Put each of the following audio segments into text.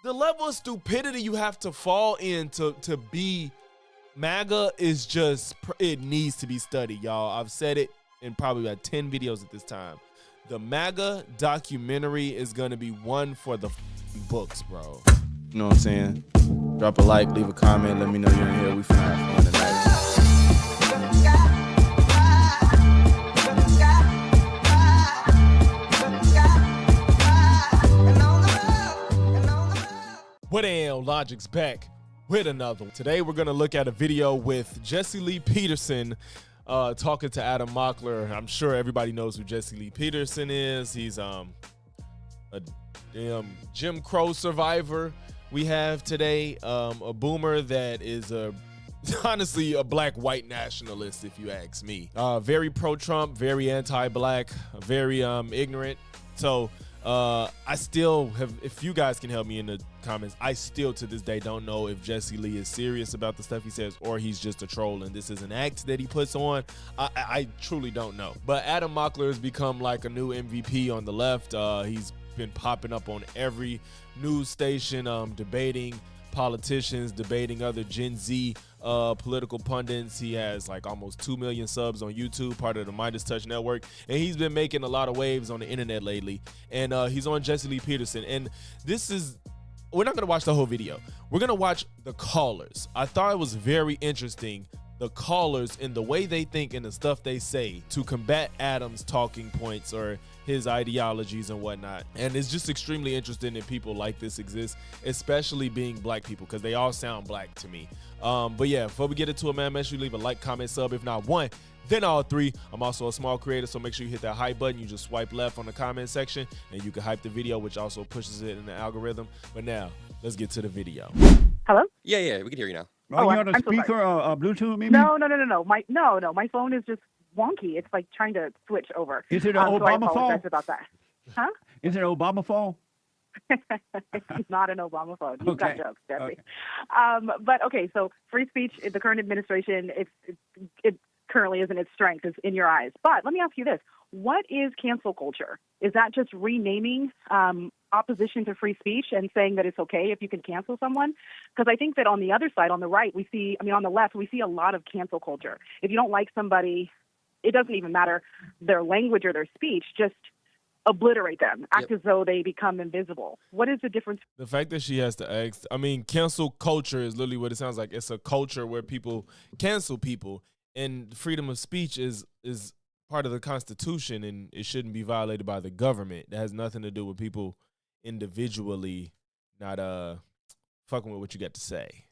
the level of stupidity you have to fall in to be MAGA is just, it needs to be studied, y'all. I've said it in probably about 10 videos at this time. The MAGA documentary is going to be one for the books, bro. You know what I'm saying? Drop a like, leave a comment, let me know you're in here. We finna have fun tonight. What damn, Logic's back with another one. Today we're gonna look at a video with Jesse Lee Peterson talking to Adam Mockler. I'm sure everybody knows who Jesse Lee Peterson is. He's a damn Jim Crow survivor. We have today a boomer that is honestly a black white nationalist, if you ask me. Very pro-Trump, very anti-black, very ignorant. So I still have, if you guys can help me in the comments, I still to this day don't know if Jesse Lee is serious about the stuff he says or he's just a troll and this is an act that he puts on. I truly don't know. But Adam Mockler has become like a new MVP on the left. He's been popping up on every news station, debating politicians, debating other Gen Z political pundits. He has like almost 2 million subs on YouTube, part of the Midas Touch Network, and he's been making a lot of waves on the internet lately. And he's on Jesse Lee Peterson, and we're not gonna watch the whole video. We're gonna watch the callers. I thought it was very interesting, the callers and the way they think and the stuff they say to combat Adam's talking points or his ideologies and whatnot. And it's just extremely interesting that people like this exist, especially being black people, because they all sound black to me. But yeah, before we get into it, man, make sure you leave a like, comment, sub, if not one, then all three. I'm also a small creator, so make sure you hit that hype button. You just swipe left on the comment section and you can hype the video, which also pushes it in the algorithm. But now let's get to the video. Hello? Yeah, we can hear you now. Are you on a speaker or Bluetooth, maybe? No. My phone is just wonky. It's like trying to switch over. Is it an Obama so I apologize phone? about that. Huh? Is it an Obama phone? It's not an Obama phone. You've got jokes, Jesse. Okay. But okay, so free speech, the current administration, it currently isn't its strength, is in your eyes. But let me ask you this. What is cancel culture? Is that just renaming opposition to free speech and saying that it's okay if you can cancel someone? Because I think that on the other side, on the right, on the left, we see a lot of cancel culture. If you don't like somebody, it doesn't even matter their language or their speech, just obliterate them, act as though they become invisible. What is the difference? The fact that she has to ask, cancel culture is literally what it sounds like. It's a culture where people cancel people, and freedom of speech is part of the Constitution, and it shouldn't be violated by the government. That has nothing to do with people individually not fucking with what you got to say.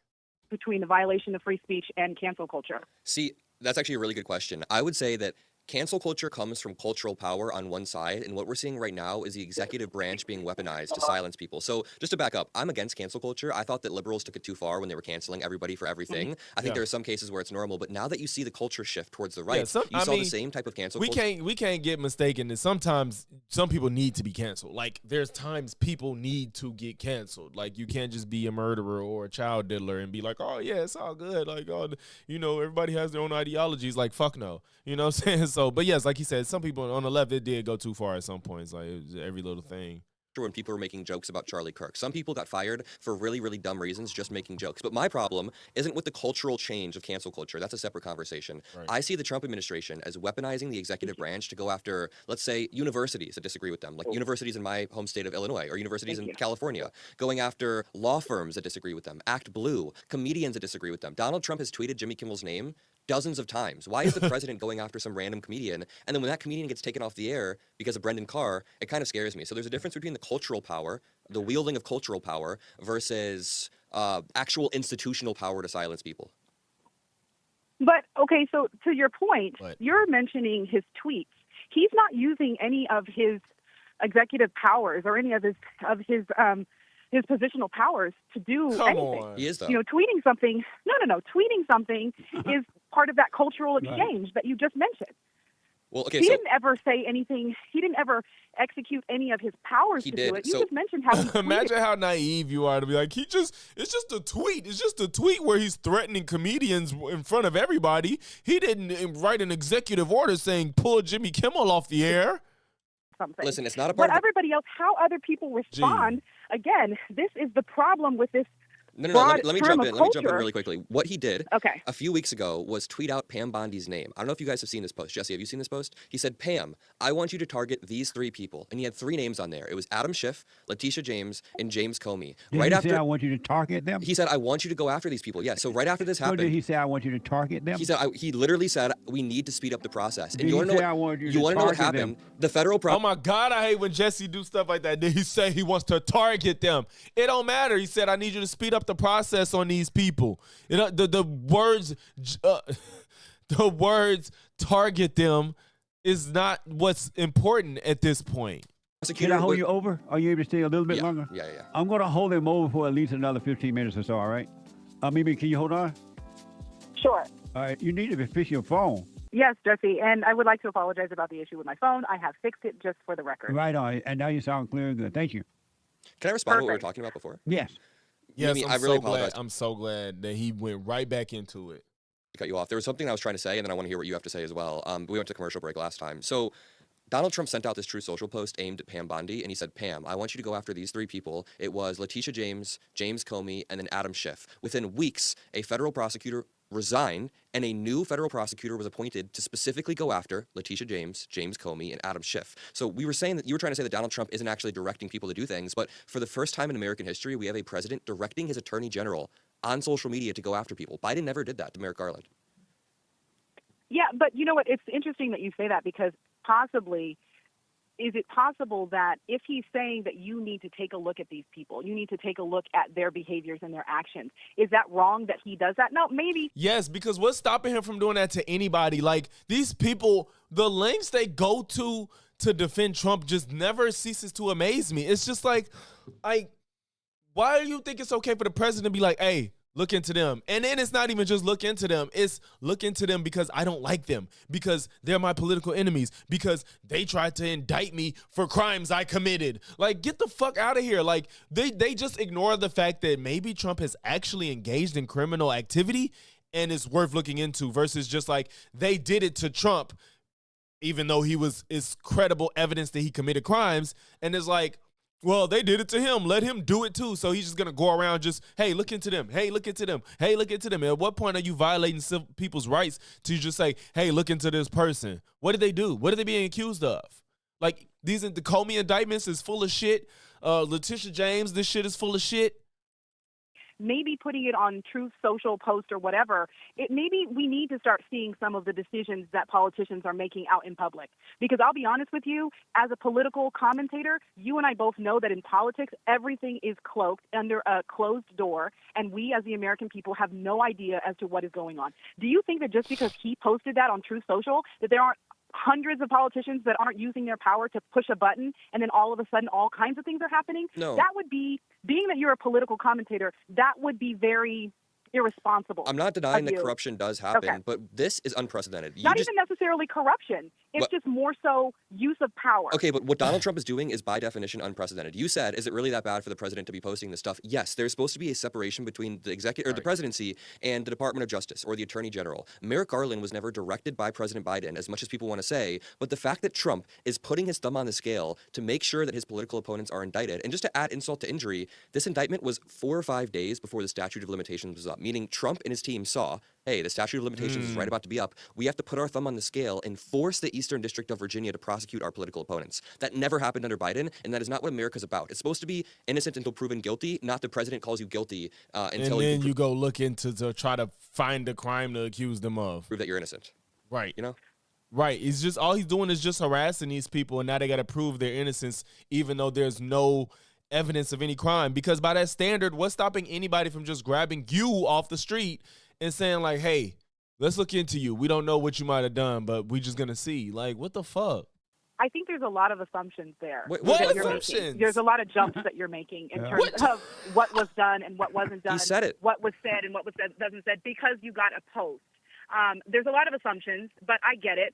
Between the violation of free speech and cancel culture? See, that's actually a really good question. I would say that cancel culture comes from cultural power on one side, and what we're seeing right now is the executive branch being weaponized to silence people. So just to back up, I'm against cancel culture. I thought that liberals took it too far when they were canceling everybody for everything. I think there are some cases where it's normal, but now that you see the culture shift towards the right, you saw the same type of cancel culture. We can't get mistaken that sometimes some people need to be canceled. Like, there's times people need to get canceled. Like, you can't just be a murderer or a child diddler and be like, oh yeah, it's all good. Like, oh, everybody has their own ideologies. Like, fuck no. You know what I'm saying? So, but yes, like he said, some people on the left, it did go too far at some points. Like, it was every little thing. When people were making jokes about Charlie Kirk. Some people got fired for really, really dumb reasons, just making jokes. But my problem isn't with the cultural change of cancel culture. That's a separate conversation. Right. I see the Trump administration as weaponizing the executive branch to go after, let's say, universities that disagree with them, like universities in my home state of Illinois or universities in California, going after law firms that disagree with them, Act Blue, comedians that disagree with them. Donald Trump has tweeted Jimmy Kimmel's name dozens of times. Why is the president going after some random comedian? And then when that comedian gets taken off the air because of Brendan Carr, it kind of scares me. So there's a difference between the cultural power, the wielding of cultural power, versus actual institutional power to silence people. But, okay, so to your point, you're mentioning his tweets. He's not using any of his executive powers or any of his positional powers to do anything. He is, though. Tweeting something. No. Tweeting something is part of that cultural exchange that you just mentioned. Well, okay, he didn't ever say anything. He didn't ever execute any of his powers to do it. You just mentioned how he imagine how naive you are to be like, it's just a tweet. It's just a tweet where he's threatening comedians in front of everybody. He didn't write an executive order saying pull Jimmy Kimmel off the air. Something. Listen, it's not a part of everybody else, how other people respond again, this is the problem with this. No. broad Let me term jump of in. Let me jump in culture. really quickly. What he did Okay. a few weeks ago was tweet out Pam Bondi's name. I don't know if you guys have seen this post. Jesse, have you seen this post? He said, Pam, I want you to target these 3 people. And he had 3 names on there. It was Adam Schiff, Letitia James, and James Comey. Did right he after say, I want you to target them? he said, I want you to go after these people. Yeah. So right after this So happened, did he say, I want you to target them? he said, he literally said, we need to speed up the process. And Did you he want to say, know I what, want you you to want to know what target happened? them? The federal Oh my God, I hate when Jesse do stuff like that. Then he say he wants to target them. It don't matter. He said, I need you to speed up the process on these people. You know, the words, the words target them is not what's important at this point. Can I hold you over? Are you able to stay a little bit Yeah, longer? yeah. I'm going to hold him over for at least another 15 minutes or so, all right? Mimi, can you hold on? Sure. All right, you need to fix your phone. Yes, Jesse, and I would like to apologize about the issue with my phone. I have fixed it just for the record. Right on, and now you sound clear and good. Thank you. Can I respond to what we were Perfect. talking about before? Yes. Yes, Mimi, I'm I really so glad. apologize. I'm so glad that he went right back into it. Cut you off. There was something I was trying to say, and then I want to hear what you have to say as well. We went to commercial break last time. So Donald Trump sent out this True Social post aimed at Pam Bondi, and he said, Pam, I want you to go after these 3 people. It was Letitia James, James Comey, and then Adam Schiff. Within weeks, a federal prosecutor resigned, and a new federal prosecutor was appointed to specifically go after Letitia James, James Comey, and Adam Schiff. So we were saying that you were trying to say that Donald Trump isn't actually directing people to do things, but for the first time in American history, we have a president directing his attorney general on social media to go after people. Biden never did that to Merrick Garland. Yeah, but you know what? It's interesting that you say that because possibly, is it possible that if he's saying that you need to take a look at these people, you need to take a look at their behaviors and their actions, is that wrong that he does that? No, maybe. Yes, because what's stopping him from doing that to anybody? Like, these people, the lengths they go to defend Trump just never ceases to amaze me. It's just like, why do you think it's okay for the president to be like, hey, look into them? And then it's not even just look into them. It's look into them because I don't like them, because they're my political enemies, because they tried to indict me for crimes I committed. Like, get the fuck out of here. Like, they just ignore the fact that maybe Trump has actually engaged in criminal activity and it's worth looking into, versus just like they did it to Trump, even though it's credible evidence that he committed crimes. And it's like, well, they did it to him. Let him do it too. So he's just going to go around just, hey, look into them. Hey, look into them. Hey, look into them. At what point are you violating people's rights to just say, hey, look into this person? What did they do? What are they being accused of? Like, the Comey indictments is full of shit. Letitia James, this shit is full of shit. Maybe putting it on Truth Social post or whatever, maybe we need to start seeing some of the decisions that politicians are making out in public. Because I'll be honest with you, as a political commentator, you and I both know that in politics, everything is cloaked under a closed door, and we as the American people have no idea as to what is going on. Do you think that just because he posted that on Truth Social, that there aren't hundreds of politicians that aren't using their power to push a button, and then all of a sudden all kinds of things are happening? No. That would be, being that you're a political commentator, that would be very irresponsible. I'm not denying of that you. corruption does happen, Okay. but this is unprecedented. Not even necessarily corruption. It's What? just more so use of power. Okay, but what Donald Trump is doing is by definition unprecedented. You said, is it really that bad for the president to be posting this stuff? Yes, there's supposed to be a separation between the executive or the presidency and the Department of Justice or the Attorney General. Merrick Garland was never directed by President Biden, as much as people want to say, but the fact that Trump is putting his thumb on the scale to make sure that his political opponents are indicted, and just to add insult to injury, this indictment was 4 or 5 days before the statute of limitations was up, meaning Trump and his team saw, hey, the statute of limitations is right about to be up. We have to put our thumb on the scale and force the Eastern District of Virginia to prosecute our political opponents. That never happened under Biden, and that is not what America's about. It's supposed to be innocent until proven guilty, not the president calls you guilty until and then you go look into to try to find a crime to accuse them of. prove that you're innocent. Right. You know? Right. He's just, all he's doing is just harassing these people, and now they got to prove their innocence, even though there's no evidence of any crime. Because by that standard, what's stopping anybody from just grabbing you off the street and saying like, hey, let's look into you. We don't know what you might have done, but we just gonna see. Like, what the fuck? I think there's a lot of assumptions there. What that you're assumptions? making. There's a lot of jumps that you're making in terms of what was done and what wasn't done. He said it. What was said and what was said, doesn't said, because you got a post. There's a lot of assumptions, but I get it.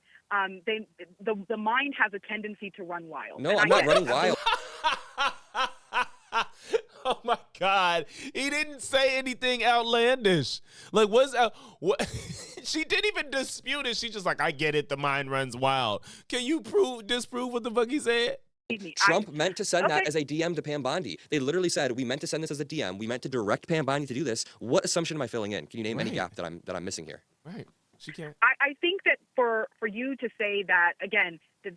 The mind has a tendency to run wild. No, And I'm I not get running it. wild. Oh my God. He didn't say anything outlandish. Like, what? She didn't even dispute it. She just like, I get it. The mind runs wild. Can you disprove what the fuck he said? Trump meant to send that as a DM to Pam Bondi. They literally said, we meant to send this as a DM. We meant to direct Pam Bondi to do this. What assumption am I filling in? Can you name any gap that I'm missing here? Right. She can't. I think that for you to say that, again, that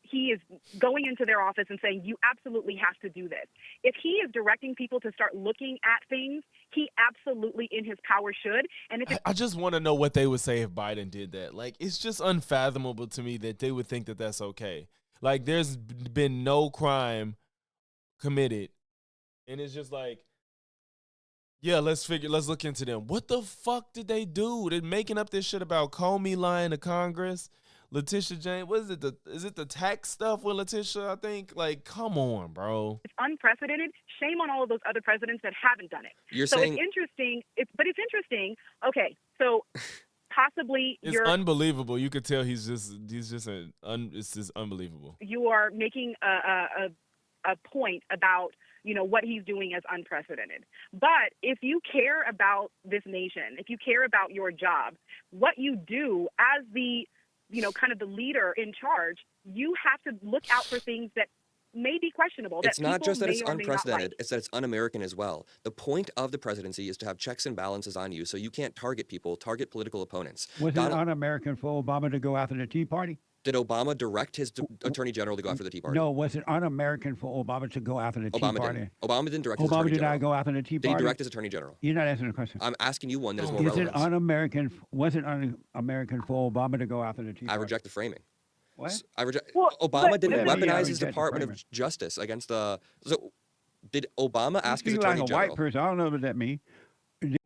he is going into their office and saying, you absolutely have to do this. If he is directing people to start looking at things, he absolutely in his power should. And if I just want to know what they would say if Biden did that. Like, it's just unfathomable to me that they would think that that's okay. Like, there's been no crime committed. And it's just like, yeah, let's look into them. What the fuck did they do? They're making up this shit about Comey lying to Congress. Letitia James, what is it? Is it the tax stuff with Letitia, I think? Like, come on, bro. It's unprecedented. Shame on all of those other presidents that haven't done it. You're saying it's interesting. It's interesting. Okay, so possibly it's unbelievable. You could tell it's just unbelievable. You are making a point about what he's doing as unprecedented. But if you care about this nation, if you care about your job, what you do as the kind of the leader in charge, you have to look out for things that may be questionable. It's not just that it's unprecedented, it's that it's un-American as well. The point of the presidency is to have checks and balances on you so you can't target people, target political opponents. Was it un-American for Obama to go after the Tea Party? Did Obama direct his attorney general to go after the Tea Party? No, was it un-American for Obama to go after the Tea Party? Obama didn't direct his attorney general. Obama did not go after the Tea Party? Did he direct his attorney general? You're not answering the question. I'm asking you one that is more relevant. Was it un-American for Obama to go after the Tea Party? I reject the framing. What? Obama didn't weaponize his Department of Justice against the... So, did Obama ask his attorney general? Like a white person. I don't know what that means.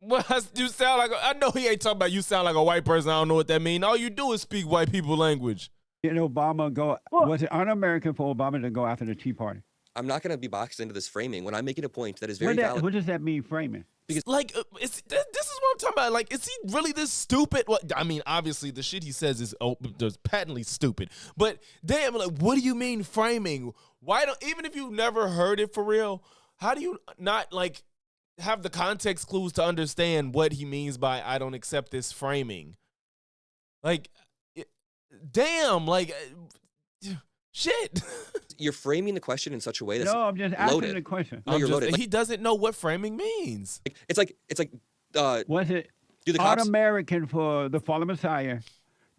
Well, you sound like... I know he ain't talking about you sound like a white person. I don't know what that means. All you do is speak white people language. Did Obama go? Was it un-American for Obama to go after the Tea Party? I'm not going to be boxed into this framing when I'm making a point that is very valid. What does that mean, framing? Because like, this is what I'm talking about. Like, is he really this stupid? Well, I mean, obviously the shit he says is patently stupid. But damn, like, what do you mean framing? Why don't, even if you've never heard it for real, how do you not like have the context clues to understand what he means by I don't accept this framing? Like, damn, like, shit. You're framing the question in such a way that's I'm just asking loaded. the question. No, you're loaded. He doesn't know what framing means. It's like. Was it un-American for the fallen Messiah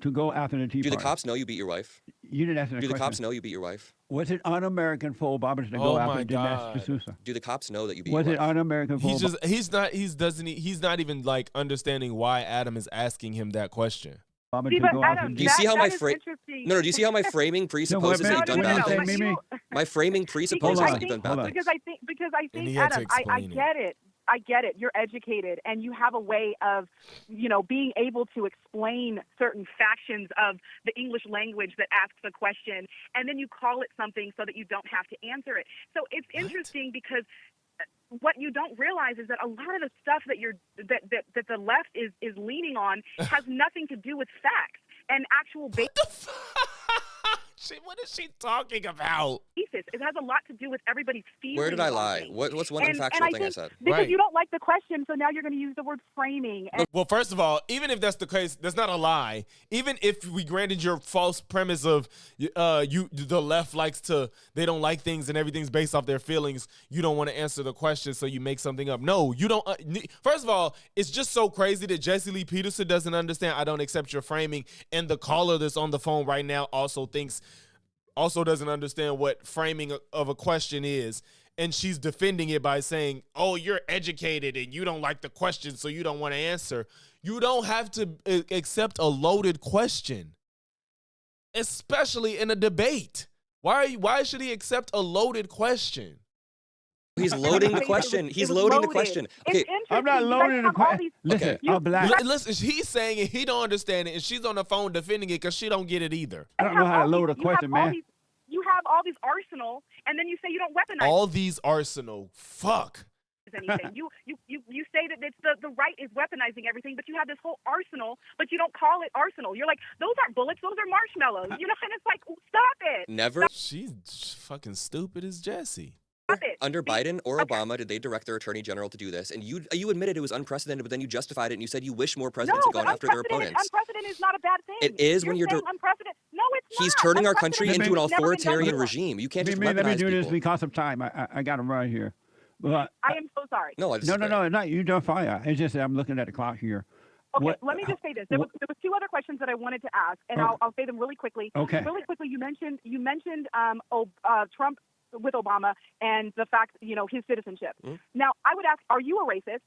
to go after the Tea Party? Do the cops know you beat your wife? You didn't answer the question. Do the cops know you beat your wife? Was it un-American for Obama to go after Dinesh D'Souza? Do the cops know that you beat your wife? Was it un-American for Obama? He's not even like understanding why Adam is asking him that question. Do you see how my do you see how my framing presupposes that you've done bad things? My framing presupposes that you've done bad things. Because I think Adam, I get it. I get it. You're educated and you have a way of, being able to explain certain factions of the English language that asks a question, and then you call it something so that you don't have to answer it. So it's interesting because what you don't realize is that a lot of the stuff that the left is leaning on has nothing to do with facts and actual basis. What is she talking about? It has a lot to do with everybody's feelings. Where did I lie? What's one factual thing I said? Because you don't like the question, so now you're going to use the word framing. Well, first of all, even if that's the case, that's not a lie. Even if we granted your false premise of the left they don't like things and everything's based off their feelings, you don't want to answer the question, so you make something up. No, you don't. First of all, it's just so crazy that Jesse Lee Peterson doesn't understand I don't accept your framing, and the caller that's on the phone right now also doesn't understand what framing of a question is, and she's defending it by saying, oh, you're educated and you don't like the question, so you don't want to answer. You don't have to accept a loaded question, especially in a debate. Why should he accept a loaded question? He's loading the question. He's loading the question. Okay, I'm not loading the question. Listen, I'm black. Listen, he's saying it. He don't understand it, and she's on the phone defending it because she don't get it either. I don't know how to load a question, man. You have all these arsenal, and then you say you don't weaponize all these arsenal. Fuck. Anything. You say that it's the right is weaponizing everything, but you have this whole arsenal, but you don't call it arsenal. You're like, those aren't bullets, those are marshmallows. And it's like, stop it. Never. She's fucking stupid as Jesse. Under Biden or Obama, did they direct their attorney general to do this? And you admitted it was unprecedented, but then you justified it and you said you wish more presidents had gone after their opponents. Unprecedented is not a bad thing. It is when you're unprecedented. No, it's He's not. turning our Unprecedented. country into an It's never been done authoritarian before. regime. You can't just Let me weaponize do this people. because of time. I got to run here. But I am so sorry. No, no, not you. Don't fire. It's just that I'm looking at the clock here. Okay, let me just say this. There was two other questions that I wanted to ask, and I'll say them really quickly. Okay. Really quickly, you mentioned Trump with Obama and the fact, his citizenship. Mm-hmm. Now, I would ask, are you a racist?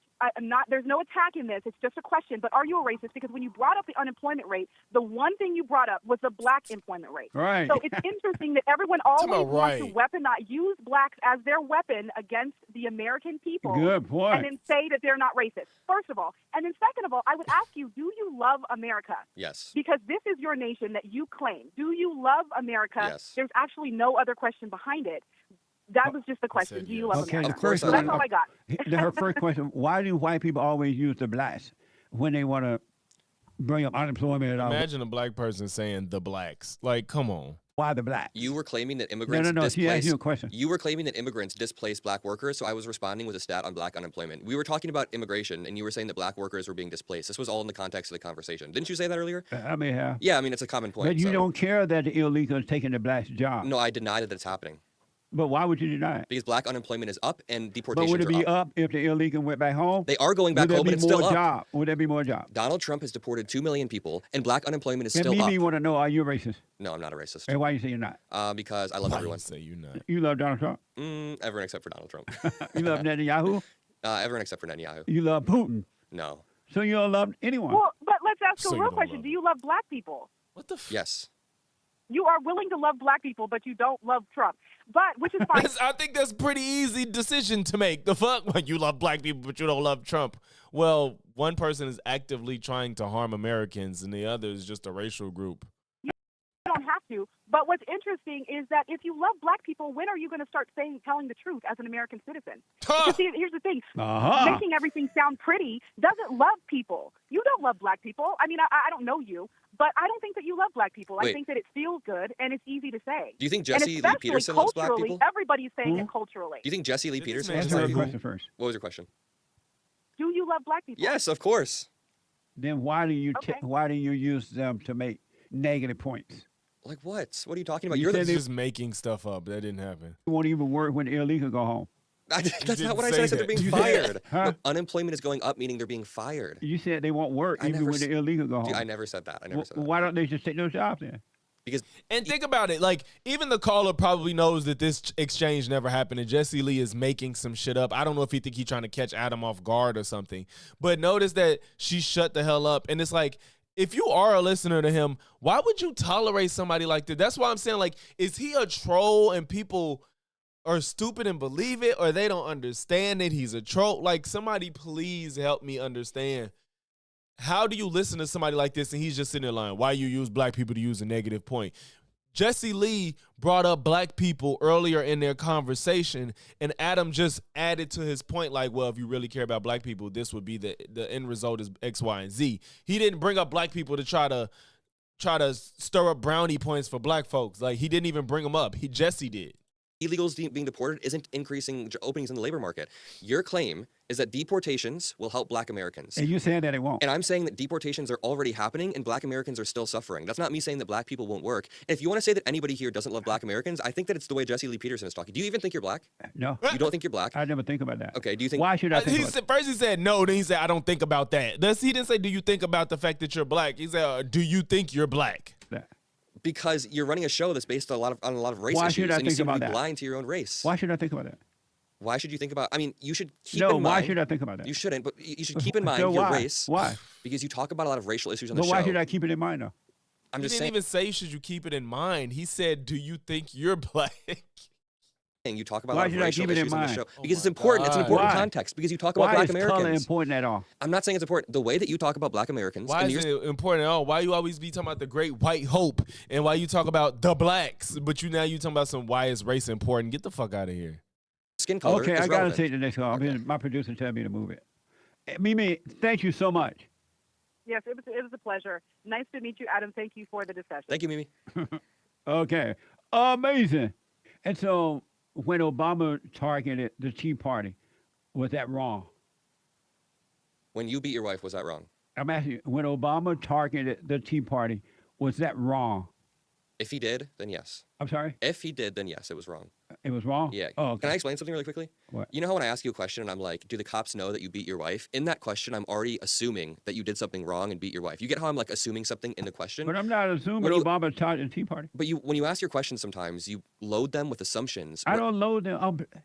There's no attack in this. It's just a question. But are you a racist? Because when you brought up the unemployment rate, the one thing you brought up was the black employment rate. Right. So it's interesting that everyone always wants to use blacks as their weapon against the American people. Good point. And then say that they're not racist, first of all. And then second of all, I would ask you, do you love America? Yes. Because this is your nation that you claim. Do you love America? Yes. There's actually no other question behind it. That was just the question. Do you love America? Of course I That's all I got. Her first question, why do white people always use the blacks when they want to bring up unemployment? Imagine a black person saying the blacks. Like, come on. Why the blacks? You were claiming that immigrants She asked you a question. You were claiming that immigrants displace black workers, so I was responding with a stat on black unemployment. We were talking about immigration, and you were saying that black workers were being displaced. This was all in the context of the conversation. Didn't you say that earlier? I may have. Yeah, I mean, it's a common point. But you don't care that the illegal is taking the blacks' job. No, I deny that it's happening. But why would you deny it? Because black unemployment is up and deportations But would it be are up. up if the illegal went back home? They are going back home, but it's still up. Would there be more jobs? Donald Trump has deported 2 million people, and black unemployment is and still up. Mimi want to know, are you a racist? No, I'm not a racist. And why you say you're not? Because I love everyone. Say you're not. You love Donald Trump? Everyone except for Donald Trump. You love Netanyahu? Everyone except for Netanyahu. You love Putin? No. So you don't love anyone? Well, but let's ask So a you real don't question. love Do you love black people? What the Yes. You are willing to love black people, but you don't love Trump. But, which is fine. I think that's a pretty easy decision to make. The fuck? Like, you love black people, but you don't love Trump. Well, one person is actively trying to harm Americans, and the other is just a racial group. You don't have to. But what's interesting is that if you love black people, when are you going to start telling the truth as an American citizen? Because here's the thing. Making everything sound pretty doesn't love people. You don't love black people. I mean, I don't know you, but I don't think that you love black people. Wait. I think that it feels good and it's easy to say. Do you think Jesse and Lee Peterson loves black people? Everybody's saying it culturally. Do you think Jesse Lee Peterson loves Answer black her people? question first. What was your question? Do you love black people? Yes, of course. Then why do you Okay. why do you use them to make negative points? Like what? What are you talking about? You You're said the, Just making stuff up. That didn't happen. It won't even work when the illegal go home. That's didn't not what I say said. I said that. they're being You fired. said- Huh? No, unemployment is going up, meaning they're being fired. You said they won't work I even never when the s- illegal go home. Dude, I never said that. I never said that. Why don't they just take those jobs then? Because And think about it. Like, even the caller probably knows that this exchange never happened, and Jesse Lee is making some shit up. I don't know if he think he's trying to catch Adam off guard or something. But notice that she shut the hell up. And it's like, if you are a listener to him, why would you tolerate somebody like that? That's why I'm saying, like, is he a troll and people are stupid and believe it, or they don't understand that he's a troll? Like, somebody please help me understand. How do you listen to somebody like this and he's just sitting there lying? Why you use black people to use a negative point? Jesse Lee brought up black people earlier in their conversation, and Adam just added to his point, like, well, if you really care about black people, this would be the end result is X, Y, and Z. He didn't bring up black people to try to stir up brownie points for black folks. Like, he didn't even bring them up. Jesse did. illegals being deported isn't increasing openings in the labor market. Your claim is that deportations will help black Americans. And you saying that it won't. And I'm saying that deportations are already happening and black Americans are still suffering. That's not me saying that black people won't work. And if you want to say that anybody here doesn't love black Americans, I think that it's the way Jesse Lee Peterson is talking. Do you even think you're black? No. You don't think you're black? I never think about that. Okay, do you think... Why should I think about that? First he said no, then he said, I don't think about that. He didn't say, do you think about the fact that you're black? He said, do you think you're black? Because you're running a show that's based on a lot of race Why issues, should I and you think seem to about be that? blind to your own race. Why should I think about that? Why should you think about? I mean, you should keep No, in mind. why should I think about that? You shouldn't, but you should keep in mind So your why? race. Why? Because you talk about a lot of racial issues on the But show. why should I keep it in mind though? I'm He just didn't saying. even say, should you keep it in mind? He said, do you think you're black? You talk about a Why lot of should I racial keep it in issues on the mind? show Oh because it's my important. It's an God. important Why? context because you talk about Why black is color Americans. important at all? I'm not saying it's important. The way that you talk about black Americans Why and is your it important at all? Why you always be talking about the great white hope and why you talk about the blacks, but now you talking about why is race important? Get the fuck out of here. skin color Okay, is I gotta relevant. take the next call. Okay. My producer told me to move it. Mimi, thank you so much. Yes, it was a pleasure. Nice to meet you, Adam. Thank you for the discussion. Thank you, Mimi. Okay, amazing. And so when Obama targeted the Tea Party, was that wrong? When you beat your wife, was that wrong? I'm asking you, when Obama targeted the Tea Party, was that wrong? If he did, then yes. I'm sorry? If he did, then yes, it was wrong. It was wrong? Yeah. Oh, okay. Can I explain something really quickly? What? You know how when I ask you a question and I'm like, do the cops know that you beat your wife? In that question, I'm already assuming that you did something wrong and beat your wife. You get how I'm like assuming something in the question? But I'm not assuming When you- Obama started the Tea Party. But when you ask your questions sometimes, you load them with assumptions. I don't load them.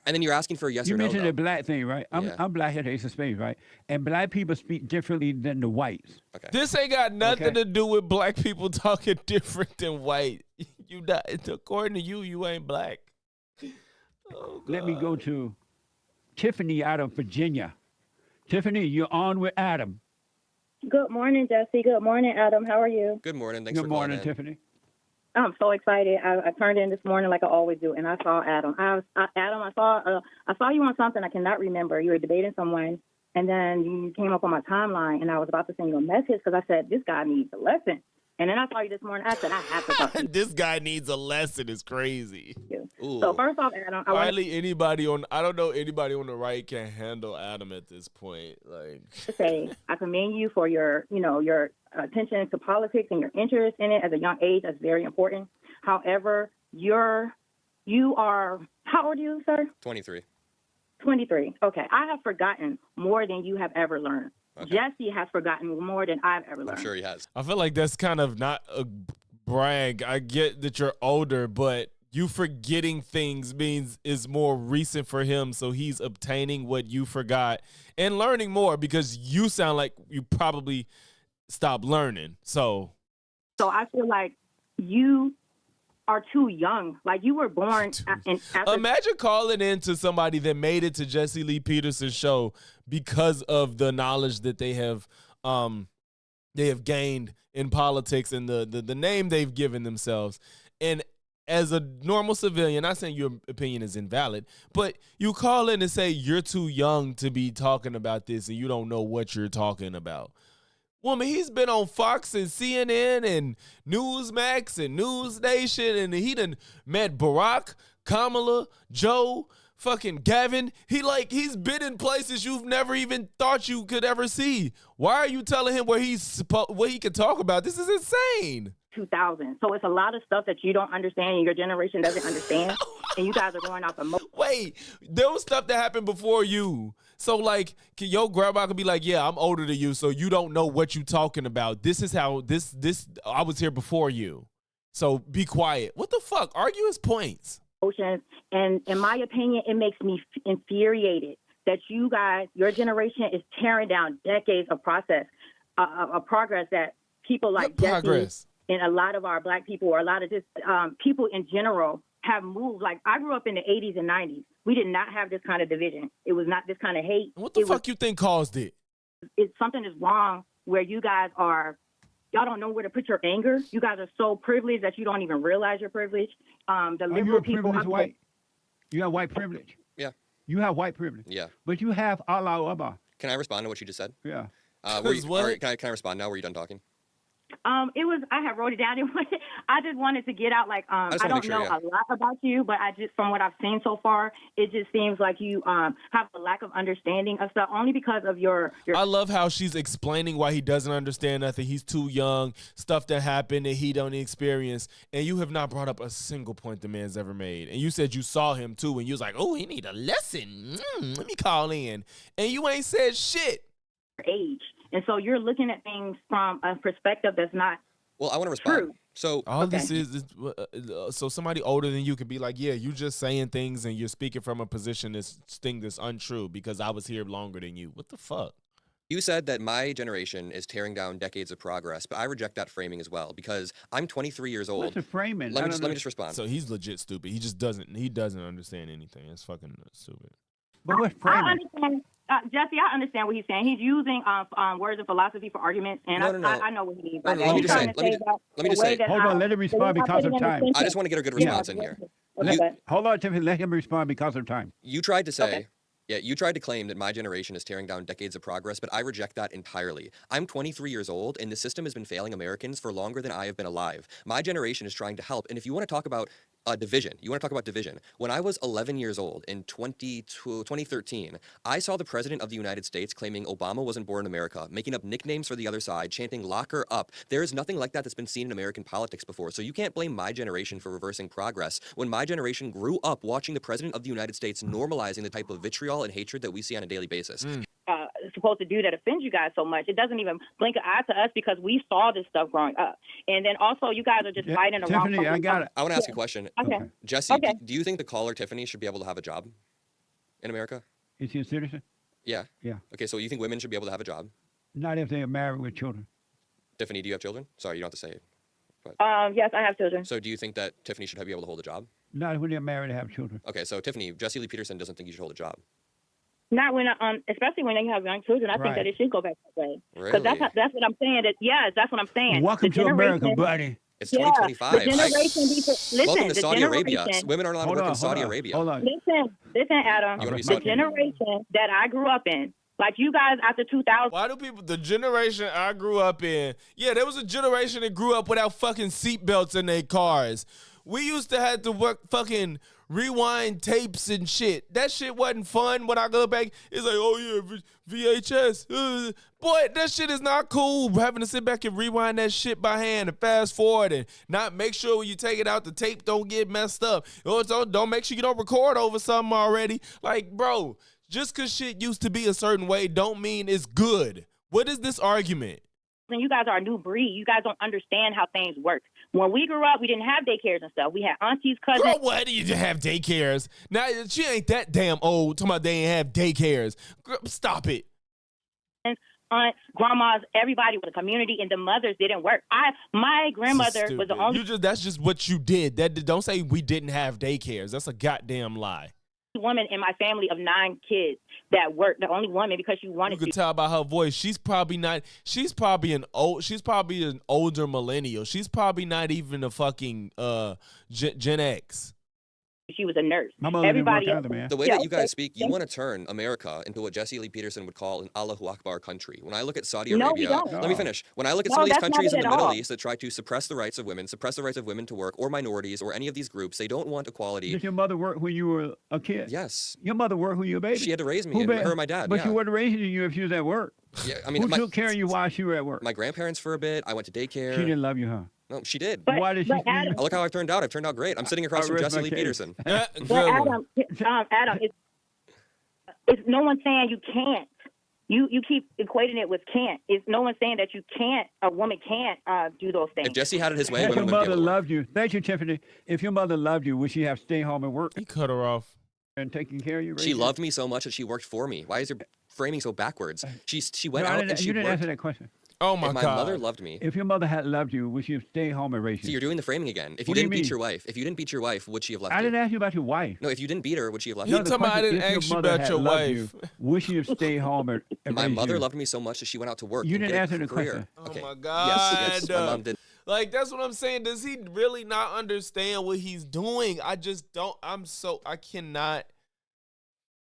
And then you're asking for a yes You or no. mentioned though. the black thing, right? Yeah. I'm black at Ace of Spades, right? And black people speak differently than the whites. Okay. This ain't got nothing Okay. to do with black people talking different than white. You not, according to you, you ain't black. Oh, Let me God. go to Tiffany out of Virginia. Tiffany, you're on with Adam. Good morning, Jesse. Good morning, Adam. How are you? Good morning. Thanks Good for calling morning, in. Tiffany. I'm so excited. I turned in this morning like I always do, and I saw Adam. Adam, I saw you on something I cannot remember. You were debating someone, and then you came up on my timeline, and I was about to send you a message because I said this guy needs a lesson. And then I saw you this morning. I said I have to talk to This guy needs a lesson. Is crazy. you. Ooh. So first off, Adam, I want Finally, anybody on I don't know anybody on the right can handle Adam at this point. Like, to say I commend you for your attention to politics and your interest in it at a young age. That's very important. However, you are how old are you, sir? 23. 23. Okay. I have forgotten more than you have ever learned. Okay. Jesse has forgotten more than I've ever learned. I'm sure he has. I feel like that's kind of not a brag. I get that you're older, but you forgetting things is more recent for him, so he's obtaining what you forgot and learning more because you sound like you probably stopped learning. So I feel like you are too young. Like you were born after imagine calling in to somebody that made it to Jesse Lee Peterson's show because of the knowledge that they have gained in politics and the name they've given themselves. And as a normal civilian, not saying your opinion is invalid, but you call in and say you're too young to be talking about this and you don't know what you're talking about. Woman, he's been on Fox and CNN and Newsmax and News Nation, and he done met Barack, Kamala, Joe, fucking Gavin. He's been in places you've never even thought you could ever see. Why are you telling him what he can talk about? This is insane. 2000. So it's a lot of stuff that you don't understand and your generation doesn't understand. And you guys are going out the most. Wait, there was stuff that happened before you. So, like, your grandma could be like, yeah, I'm older than you, so you don't know what you talking about. This is how, I was here before you. So be quiet. What the fuck? Argue his points. Emotions. And in my opinion, it makes me infuriated that you guys, your generation is tearing down decades of progress that people like What progress? Jesse and a lot of our black people or a lot of just people in general have moved. Like I grew up in the 80s and 90s. We did not have this kind of division. It was not this kind of hate. What the fuck you think caused it? Something is wrong where you guys y'all don't know where to put your anger. You guys are so privileged that you don't even realize you're privileged. The Are you liberal a people. privileged white? You have white privilege. Yeah. You have white privilege. Yeah. But you have Allah Akbar. Can I respond to what you just said? Yeah. Can I respond now? Were you done talking? I have wrote it down. I just wanted to get out, I don't know a lot about you, but from what I've seen so far, it just seems like you have a lack of understanding of stuff only because of your I love how she's explaining why he doesn't understand nothing. He's too young, stuff that happened that he don't experience, and you have not brought up a single point the man's ever made. And you said you saw him too, and you was like, oh, he need a lesson. Let me call in. And you ain't said shit. age. And so you're looking at things from a perspective that's not Well, I want to respond. true. So All Okay. this is so somebody older than you could be like, yeah, you just saying things and you're speaking from a position that's untrue because I was here longer than you. What the fuck? you said that my generation is tearing down decades of progress, but I reject that framing as well because I'm 23 years old. What's the framing? Let me just respond. So he's legit stupid. He doesn't understand anything. It's fucking stupid. But what's I framing? understand, Jesse. I understand what he's saying. He's using words of philosophy for arguments, and No. I know what he means by No, that. let me He's just trying say- to let me say ju- that let me the just way say- that Hold on, let him respond that because of putting in time. the I just want to get a good Yeah. response in here. Okay, but Hold on, Tiffany. Let him respond because of time. You tried to say, Okay. yeah, you tried to claim that my generation is tearing down decades of progress, but I reject that entirely. I'm 23 years old, and the system has been failing Americans for longer than I have been alive. My generation is trying to help, and if you want to talk about Division. You want to talk about division? When I was 11 years old in 2013, I saw the president of the United States claiming Obama wasn't born in America, making up nicknames for the other side, chanting "lock her up." There is nothing like that that's been seen in American politics before. So you can't blame my generation for reversing progress when my generation grew up watching the president of the United States normalizing the type of vitriol and hatred that we see on a daily basis. Supposed to do that offends you guys so much. It doesn't even blink an eye to us because we saw this stuff growing up. And then also you guys are just fighting around. Tiffany, I got it. I want to ask you a question. Okay. Jesse, Okay. do you think the caller Tiffany should be able to have a job in America? Is he a citizen? Yeah. Yeah. Okay, so you think women should be able to have a job? Not if they are married with children. Tiffany, do you have children? Sorry, you don't have to say it. Yes, I have children. So do you think that Tiffany should be able to hold a job? Not when they're married and have children. Okay, so Tiffany, Jesse Lee Peterson doesn't think you should hold a job. Not when, especially when they have young children. I think that it should go back that way. Really? Because that's what I'm saying. That's what I'm saying. Welcome to America, buddy. It's 2025. The generation, listen, Welcome to the Saudi Arabia. generation- Women are not allowed to work in Saudi Arabia. Hold on. Listen, Adam. You wanna be The Saudi? generation that I grew up in, like you guys after 2000. Why do people, the generation I grew up in, yeah, there was a generation that grew up without fucking seatbelts in their cars. We used to have to work fucking rewind tapes and shit. That shit wasn't fun. When I go back, it's like, oh yeah, VHS. Boy, that shit is not cool. Having to sit back and rewind that shit by hand and fast forward and not make sure when you take it out, the tape don't get messed up. Or don't make sure you don't record over something already. Like, bro, just because shit used to be a certain way don't mean it's good. What is this argument? And you guys are a new breed. You guys don't understand how things work. When we grew up, we didn't have daycares and stuff. We had aunties, cousins. Girl, what do you have daycares? Now, she ain't that damn old. Talking about they ain't have daycares. Girl, stop it. Aunts, grandmas, everybody was a community, and the mothers didn't work. My grandmother was the only That's just what you did. Don't say we didn't have daycares. That's a goddamn lie. woman in my family of 9 kids that worked. The only woman because she wanted You could tell by her voice. She's probably an older millennial. She's probably not even a fucking Gen X. She was a nurse. My mother Everybody didn't work else, either, man. The way that you guys speak, you want to turn America into what Jesse Lee Peterson would call an Allahu Akbar country. When I look at Saudi No, we Arabia, don't. let me finish. When I look at No, some of these that's not countries it in the at Middle all. East that try to suppress the rights of women to work, or minorities, or any of these groups, they don't want equality. Did your mother work when you were a kid? Yes. Your mother worked when you were a baby? She had to raise me, her and my dad. But yeah. she wasn't raising you if she was at work. Yeah, I mean, Who took care of you while she was at work? my grandparents for a bit. I went to daycare. She didn't love you, huh? No, she did. But, Why did she but see you? Adam, Look how I've turned out. I've turned out great. I'm sitting across from rest Jesse my Lee case. Peterson. Adam, it's no one saying you can't. You keep equating it with can't. It's no one saying that you can't. A woman can't do those things. If Jesse had it his way, If your women wouldn't be mother able to work. loved you, thank you, Tiffany. If your mother loved you, would she have stayed home and work He cut her off. and taking care of you? She raising you? loved me so much that she worked for me. Why is your framing so backwards? She went No, out and she you didn't worked. answer that question. Oh If my my God. mother loved me. If your mother had loved you, would she have stayed home and raised See, you? you're doing the framing again. If you What do you didn't beat mean? your wife, would she have left I you? didn't ask you about your wife. No, if you didn't beat her, would she have left He you? the talking about, I question, didn't if ask you mother about had your loved you, wife. would she have stayed home and My raised mother you? loved me so much that she went out to work. You and didn't get a answer the career. question. Oh my Yes, God. yes. My mom did. Like, that's what I'm saying. Does he really not understand what he's doing? I just don't. I cannot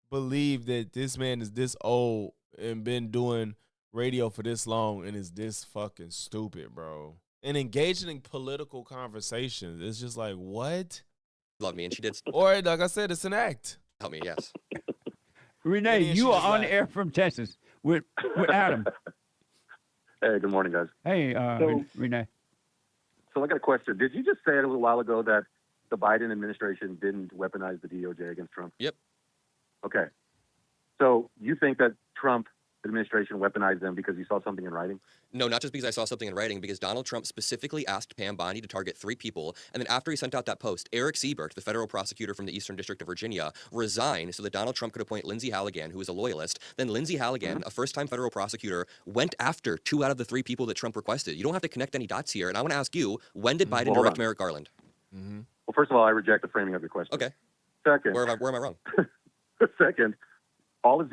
believe that this man is this old and been doing radio for this long and is this fucking stupid, bro. And engaging in political conversations. It's just like, what? Loved me, and she did Or, like I said, it's an act. help me. Yes. Renee, Yeah, she you are just on laughed. the air from Texas with Adam. Hey, good morning, guys. Hey, So- Renee. So I got a question. Did you just say a little while ago that the Biden administration didn't weaponize the DOJ against Trump? Yep. Okay. So you think that Trump administration weaponized them because you saw something in writing? No, not just because I saw something in writing, because Donald Trump specifically asked Pam Bondi to target 3 people, and then after he sent out that post, Eric Siebert, the federal prosecutor from the Eastern District of Virginia, resigned so that Donald Trump could appoint Lindsey Halligan, who is a loyalist. Then Lindsey Halligan, a first-time federal prosecutor, went after 2 out of the 3 people that Trump requested. You don't have to connect any dots here, and I want to ask you, when did Biden Well, hold direct on. Merrick Garland? Well, first of all, I reject the framing of your question. Okay. Second, Where am I wrong? second,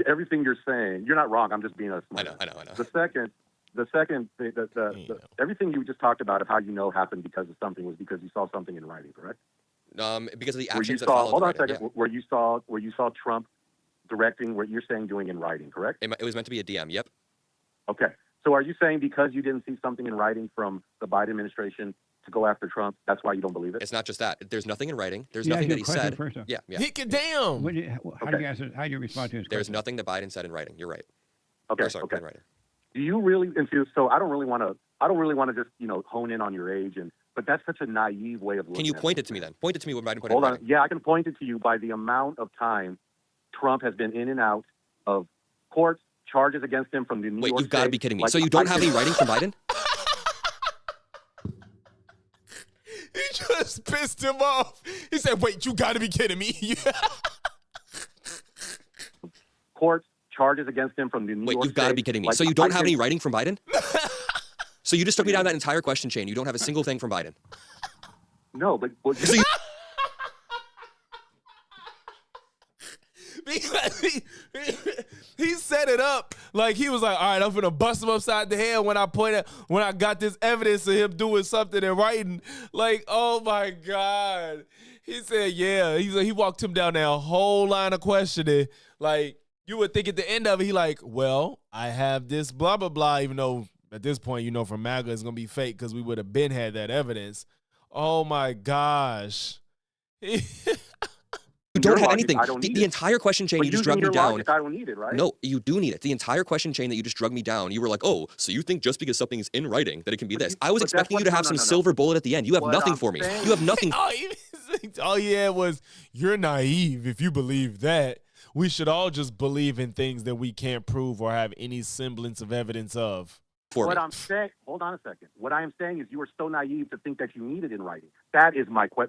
everything you're saying, you're not wrong. I'm just being a I smart. know. The second, everything you just talked about of how you know happened because of something was because you saw something in writing, correct? Because of the Where you actions that saw, followed. hold the on a writing, second, where you saw Trump directing what you're saying doing in writing, correct? yeah. It was meant to be a DM, yep. Okay. So are you saying because you didn't see something in writing from the Biden administration to go after Trump? That's why you don't believe it? It's not just that. There's nothing in writing. There's Yeah, nothing that your he question said. first, though. Yeah, yeah. He can damn. How do you answer? How do you respond to his There's question? nothing that Biden said in writing. You're right. Okay, Or sorry, okay. in writing. Do you really? And so I don't really want to just hone in on your age, but that's such a naive way of looking. Can you at point it it to me then? Point it to me what Biden put Hold in on. writing. Yeah, I can point it to you by the amount of time Trump has been in and out of courts, charges against him from the New York Wait, you've got to State. be kidding me. Like, So you don't have any writing from Biden? He just pissed him off. He said, wait, you got to be kidding me. Courts, charges against him from the New Wait, York you've got to State. be kidding me. Like, So you don't I have can- any writing from Biden? So you just took me down that entire question chain. You don't have a single thing from Biden. No, but So you, Because he set it up like he was like, all right, I'm gonna bust him upside the head when I got this evidence of him doing something in writing. Like, oh my God. He said, yeah. He walked him down that whole line of questioning. Like, you would think at the end of it, he like, well, I have this blah, blah, blah, even though at this point, from MAGA it's gonna be fake because we would have been had that evidence. Oh my gosh. you don't have logic, anything. I don't need The it. entire question chain But you just using drug me your down. logic, I don't need it, right? No, you do need it. The entire question chain that you just drug me down, you were like, oh, so you think just because something is in writing that it can be this. I was but that's expecting you to what- have no, some no, no. silver bullet at the end. You have What nothing I'm for me. saying- You have nothing. All he had was, you're naive if you believe that. We should all just believe in things that we can't prove or have any semblance of evidence of. For What me. I'm saying, hold on a second. What I am saying is you are so naive to think that you need it in writing. That is my point.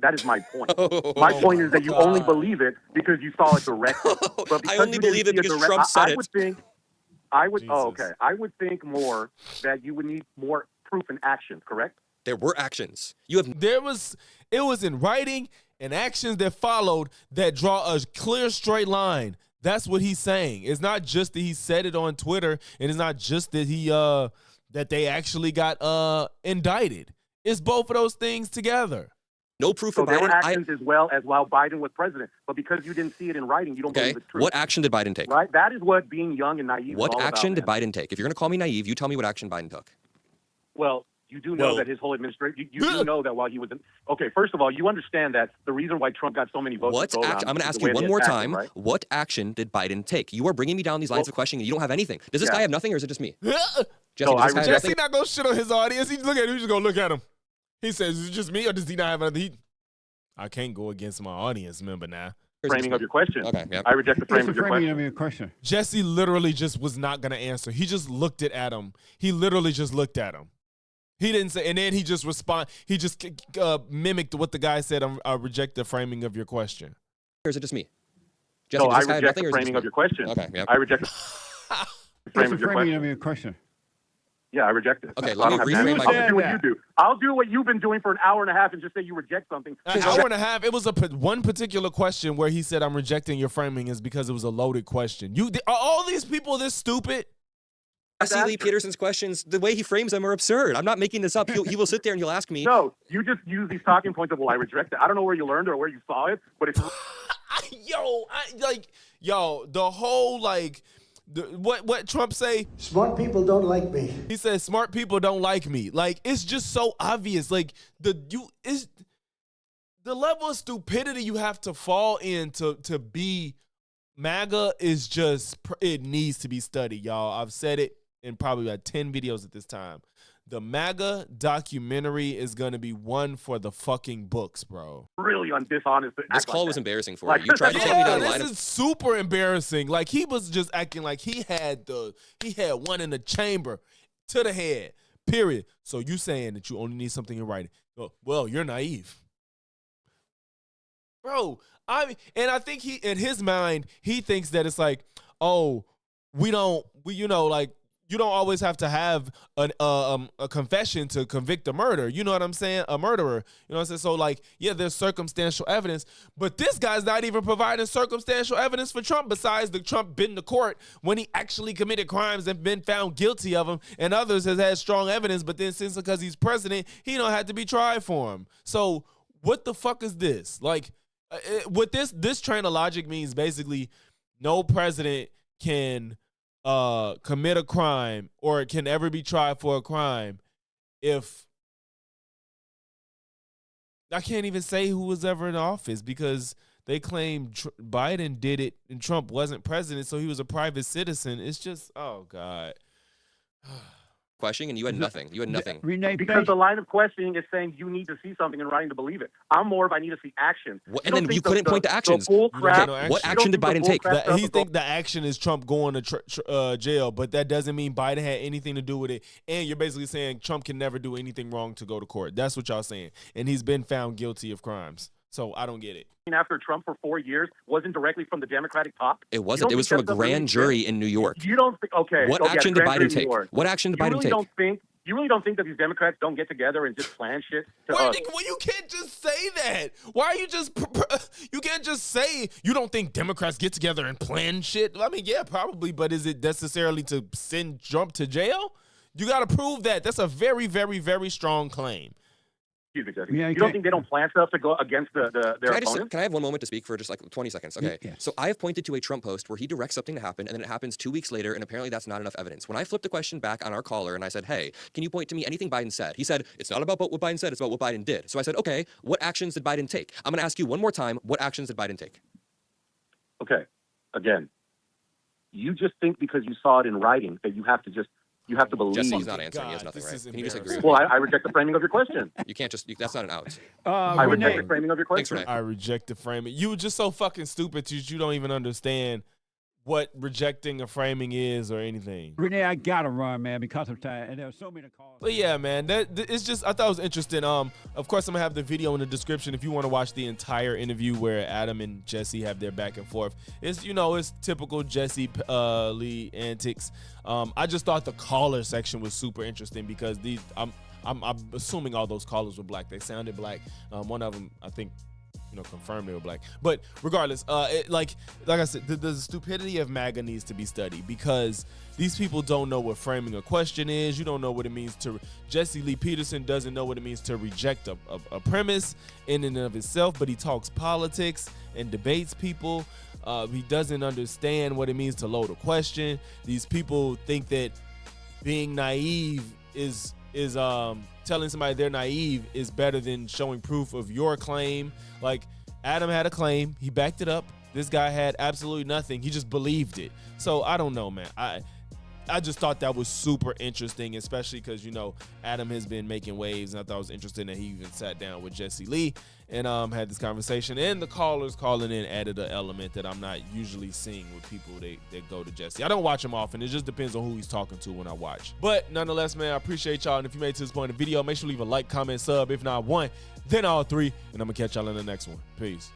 My point is that you only believe it because you saw it directly. But because I only you didn't believe it see because direct- Trump said I it. would think. I would. Oh, Jesus. okay. I would think more that you would need more proof and action. Correct? There were actions. You have It was in writing and actions that followed that draw a clear straight line. That's what he's saying. It's not just that he said it on Twitter, and it's not just that that they actually got indicted. It's both of those things together. no proof So for there were Biden. actions as well as while Biden was president. But because you didn't see it in writing, you don't Okay. believe it's true. What action did Biden take? Right? That is what being young and naive. What is all action about, did Biden take? If you're going to call me naive, you tell me what action Biden took. Well, you do know Well- that his whole administration. You do know that while he was in. Okay, first of all, you understand that the reason why Trump got so many votes. What to go around action? I'm going is to ask the way you one he more attacked time. him, right? What action did Biden take? You are bringing me down these lines of questioning, and you don't have anything. Does this Yeah. guy have nothing, or is it just me? Jesse, No, does I this guy have Jesse nothing? not gonna shit on his audience. He look at him. He's just gonna look at him. He says, "Is it just me, or does he not have another?" I can't go against my audience member now. Or is it Framing just of me? your question. Okay, yeah. I reject the It's frame the of your framing question. of your question. Jesse literally just was not gonna answer. He just looked at Adam. He literally just looked at him. He didn't say, and then he just He just mimicked what the guy said. I reject the framing of your question. Or is it just me? Jesse, No, does I this guy have reject nothing, the or is it framing just of me? your question. Okay, yeah. I reject the It's frame the of your framing question. of your question. Yeah, I reject it. Okay, So let I me don't have to reframe answer. my I'll do what question. you do. I'll do what you've been doing for an hour and a half and just say you reject something. An hour and a half. It was one particular question where he said, "I'm rejecting your framing," is because it was a loaded question. Are all these people this stupid? Jesse Lee Peterson's questions, the way he frames them are absurd. I'm not making this up. He will sit there and he'll ask me. No, you just use these talking points of, well, I reject it. I don't know where you learned or where you saw it, but it's The whole what Trump say? Smart people don't like me. He says smart people don't like me. Like, it's just so obvious. Like the level of stupidity you have to fall in to be MAGA is just, it needs to be studied, y'all. I've said it in probably about 10 videos at this time. The MAGA documentary is going to be one for the fucking books, bro. really dishonest. to This act call like was that. embarrassing for Like, you. You tried to take me Yeah, down a this line is of... super embarrassing. Like, he was just acting like he had one in the chamber to the head, period. So you saying that you only need something in writing. Well, you're naive. Bro, I think in his mind, he thinks that it's like, oh, you don't always have to have a confession to convict a murder. You know what I'm saying? A murderer. You know what I'm saying? So, like, yeah, there's circumstantial evidence, but this guy's not even providing circumstantial evidence for Trump besides the Trump been to court when he actually committed crimes and been found guilty of them, and others has had strong evidence, but then since because he's president, he don't have to be tried for him. So what the fuck is this? Like, what this train of logic means basically no president can commit a crime or can ever be tried for a crime if I can't even say who was ever in office because they claim Biden did it and Trump wasn't president, so he was a private citizen. It's just, oh, God. Questioning, and you had nothing. You had nothing. Renee, Because the line of questioning is saying you need to see something in writing to believe it. I'm more of I need to see action. And then you couldn't point to actions. The bull crap, What action did Biden take? He think the action is Trump going to jail, but that doesn't mean Biden had anything to do with it. And you're basically saying Trump can never do anything wrong to go to court. That's what y'all saying. And he's been found guilty of crimes. So I don't get it. After Trump for 4 years wasn't directly from the Democratic top. It wasn't. It was from a grand jury in New York. You don't think? Okay. What action did Biden take? What action did Biden take? You really don't think that these Democrats don't get together and just plan shit? Well, you can't just say that. Why are you just? You can't just say you don't think Democrats get together and plan shit. I mean, yeah, probably, but is it necessarily to send Trump to jail? You got to prove that. That's a very, very, very strong claim. Excuse me, Jesse. You don't think they don't plan stuff to go against their opponents? Can I have one moment to speak for just like 20 seconds? Okay. Yeah. So I have pointed to a Trump post where he directs something to happen, and then it happens 2 weeks later, and apparently that's not enough evidence. When I flipped the question back on our caller and I said, hey, can you point to me anything Biden said? He said, it's not about what Biden said, it's about what Biden did. So I said, okay, what actions did Biden take? I'm going to ask you one more time, what actions did Biden take? Okay. Again, you just think because you saw it in writing that you have to believe. Jesse's not answering. He has nothing, right? Can you just agree with Well, me? I reject the framing of your question. You can't just, that's not an out. I reject the framing of your question. Thanks, Renee. I reject the framing. You were just so fucking stupid that you don't even understand what rejecting a framing is or anything. Renee, I gotta run, man, because of time, and there are so many calls. But yeah, man, it's just, I thought it was interesting. Of course, I'm gonna have the video in the description if you want to watch the entire interview where Adam and Jesse have their back and forth. It's, it's typical Jesse Lee antics. I just thought the caller section was super interesting because I'm assuming all those callers were black. They sounded black. One of them, I think, confirmed they were black. But regardless, like I said, the stupidity of MAGA needs to be studied because these people don't know what framing a question is. You don't know what it means to. Jesse Lee Peterson doesn't know what it means to reject a premise in and of itself, but he talks politics and debates people. He doesn't understand what it means to load a question. These people think that being naive is telling somebody they're naive is better than showing proof of your claim. Like, Adam had a claim. He backed it up. This guy had absolutely nothing. He just believed it. So I don't know, man. I just thought that was super interesting, especially because, Adam has been making waves, and I thought it was interesting that he even sat down with Jesse Lee and had this conversation. And the callers calling in added an element that I'm not usually seeing with people that go to Jesse. I don't watch him often. It just depends on who he's talking to when I watch. But nonetheless, man, I appreciate y'all. And if you made it to this point in the video, make sure to leave a like, comment, sub. If not one, then all three. And I'm going to catch y'all in the next one. Peace.